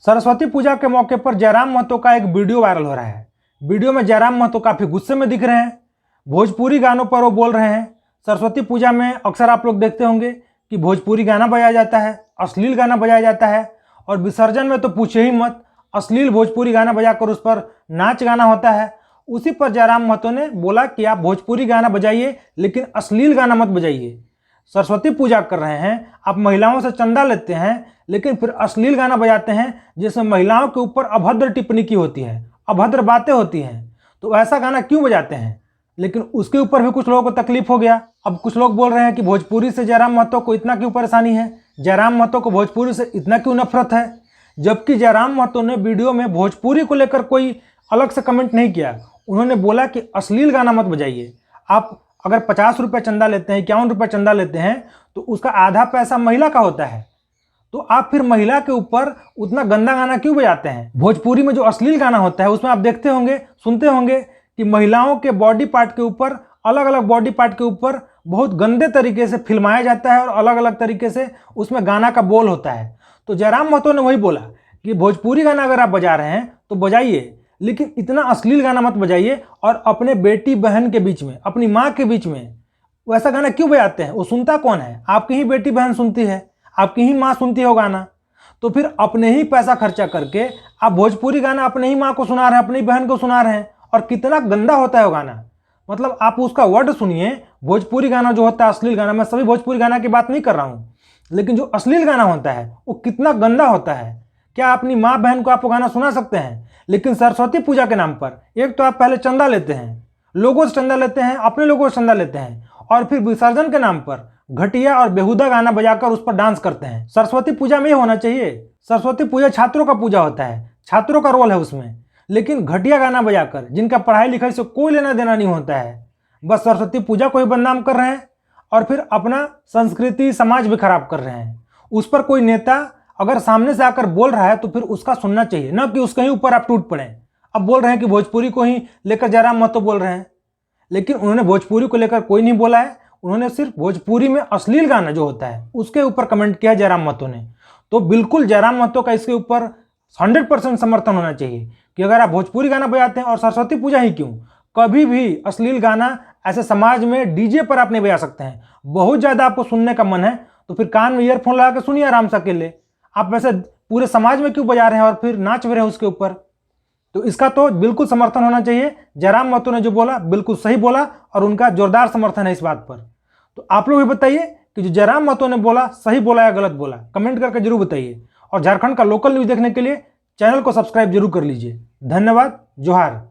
सरस्वती पूजा के मौके पर जयराम महतो का एक वीडियो वायरल हो रहा है। वीडियो में जयराम महतो काफ़ी गुस्से में दिख रहे हैं। भोजपुरी गानों पर वो बोल रहे हैं। सरस्वती पूजा में अक्सर आप लोग देखते होंगे कि भोजपुरी गाना बजाया जाता है, अश्लील गाना बजाया जाता है, और विसर्जन में तो पूछे ही मत, अश्लील भोजपुरी गाना बजाकर उस पर नाच गाना होता है। उसी पर जयराम महतो ने बोला कि आप भोजपुरी गाना बजाइए लेकिन अश्लील गाना मत बजाइए। सरस्वती पूजा कर रहे हैं, आप महिलाओं से चंदा लेते हैं लेकिन फिर अश्लील गाना बजाते हैं जिसमें महिलाओं के ऊपर अभद्र टिप्पणी की होती है, अभद्र बातें होती हैं, तो ऐसा गाना क्यों बजाते हैं। लेकिन उसके ऊपर भी कुछ लोगों को तकलीफ हो गया। अब कुछ लोग बोल रहे हैं कि भोजपुरी से जयराम महतो को इतना क्यों परेशानी है, जयराम महतो को भोजपुरी से इतना क्यों नफरत है, जबकि जयराम महतो ने वीडियो में भोजपुरी को लेकर कोई अलग से कमेंट नहीं किया। उन्होंने बोला कि अश्लील गाना मत बजाइए। आप अगर 50 रुपये चंदा लेते हैं, 51 रुपये चंदा लेते हैं, तो उसका आधा पैसा महिला का होता है, तो आप फिर महिला के ऊपर उतना गंदा गाना क्यों बजाते हैं। भोजपुरी में जो अश्लील गाना होता है उसमें आप देखते होंगे, सुनते होंगे कि महिलाओं के बॉडी पार्ट के ऊपर, अलग अलग बॉडी पार्ट के ऊपर बहुत गंदे तरीके से फिल्माया जाता है और अलग अलग तरीके से उसमें गाना का बोल होता है। तो जयराम महतो ने वही बोला कि भोजपुरी गाना अगर आप बजा रहे हैं तो बजाइए, लेकिन इतना अश्लील गाना मत बजाइए। और अपने बेटी बहन के बीच में, अपनी माँ के बीच में वैसा गाना क्यों बजाते हैं। वो सुनता कौन है, आपकी ही बेटी बहन सुनती है, आपकी ही माँ सुनती है वो गाना। तो फिर अपने ही पैसा खर्चा करके आप भोजपुरी गाना अपने ही माँ को सुना रहे हैं, अपनी बहन को सुना रहे हैं, और कितना गंदा होता है वो गाना। मतलब आप उसका वर्ड सुनिए। भोजपुरी गाना जो होता है, अश्लील गाना, मैं सभी भोजपुरी गाना की बात नहीं कर रहा हूँ, लेकिन जो अश्लील गाना होता है वो कितना गंदा होता है। क्या अपनी माँ बहन को आप वो गाना सुना सकते हैं। लेकिन सरस्वती पूजा के नाम पर एक तो आप पहले चंदा लेते हैं, लोगों से चंदा लेते हैं, अपने लोगों से चंदा लेते हैं, और फिर विसर्जन के नाम पर घटिया और बेहुदा गाना बजाकर उस पर डांस करते हैं। सरस्वती पूजा में ये होना चाहिए। सरस्वती पूजा छात्रों का पूजा होता है, छात्रों का रोल है उसमें, लेकिन घटिया गाना बजाकर जिनका पढ़ाई लिखाई से कोई लेना देना नहीं होता है, बस सरस्वती पूजा को ही बदनाम कर रहे हैं और फिर अपना संस्कृति समाज भी खराब कर रहे हैं। उस पर कोई नेता अगर सामने से आकर बोल रहा है तो फिर उसका सुनना चाहिए, न कि उसके ही ऊपर आप टूट पड़े। अब बोल रहे हैं कि भोजपुरी को ही लेकर जयराम महतो बोल रहे हैं, लेकिन उन्होंने भोजपुरी को लेकर कोई नहीं बोला है। उन्होंने सिर्फ भोजपुरी में अश्लील गाना जो होता है उसके ऊपर कमेंट किया जयराम महतो ने। तो बिल्कुल जयराम महतो का इसके ऊपर 100% समर्थन होना चाहिए कि अगर आप भोजपुरी गाना बजाते हैं, और सरस्वती पूजा ही क्यों, कभी भी अश्लील गाना ऐसे समाज में डीजे पर आप नहीं बजा सकते हैं। बहुत ज़्यादा आपको सुनने का मन है तो फिर कान में ईयरफोन लगा के सुनिए आराम से अकेले। आप वैसे पूरे समाज में क्यों बजा रहे हैं और फिर नाच भी रहे हैं उसके ऊपर। तो इसका तो बिल्कुल समर्थन होना चाहिए। जयराम महतो ने जो बोला बिल्कुल सही बोला और उनका जोरदार समर्थन है इस बात पर। तो आप लोग भी बताइए कि जो जयराम महतो ने बोला सही बोला या गलत बोला, कमेंट करके जरूर बताइए। और झारखंड का लोकल न्यूज़ देखने के लिए चैनल को सब्सक्राइब जरूर कर लीजिए। धन्यवाद। जोहार।